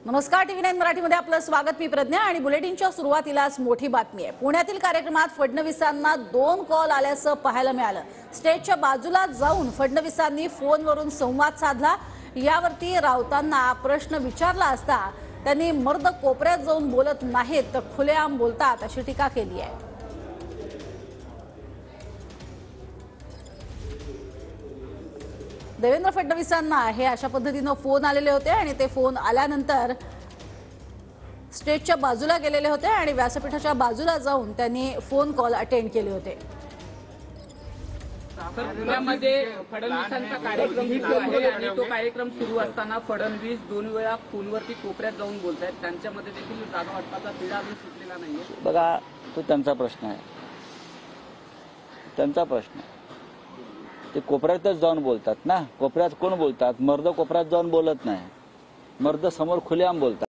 नमस्कार, TV9 मराठीमध्ये आपलं स्वागत। मी प्रज्ञा आणि बुलेटिनच्या सुरुवातीलाच मोठी बातमी आहे। पुण्यातील कार्यक्रमात फडणवीसांना 2 कॉल आल्याचं पाहायला मिळालं। स्टेजच्या बाजूला जाऊन फडणवीसांनी फोनवरून संवाद साधला। यावरती राऊतांना प्रश्न विचारला असता त्यांनी मर्द कोपऱ्यात जाऊन बोलत नाहीत तर खुलेआम बोलतात अशी टीका केली आहे। देवेंद्र फडणवीसांना हे अशा पद्धतीने फोन आलेले होते आणि ते फोन आल्यानंतर स्टेजच्या बाजूला गेलेले होते आणि व्यासपीठाच्या बाजूला जाऊन त्यांनी फोन कॉल अटेंड केले होते। पुण्यामध्ये फडणवीसांचा कार्यक्रम सुरू आहे आणि तो कार्यक्रम सुरू असताना फडणवीस 2 वेळा फोनवरती कोपऱ्यात जाऊन बोलतायत। त्यांच्यामध्ये देखील जागा वाटपाचा तिढा अजून सुटलेला नाहीये। बघा, तो त्यांचा प्रश्न आहे, त्यांचा प्रश्न आहे। ते कोपऱ्यातच जाऊन बोलतात ना। कोपऱ्यात कोण बोलतात? मर्द कोपऱ्यात जाऊन बोलत नाही, मर्द समोर खुलेआम बोलतात।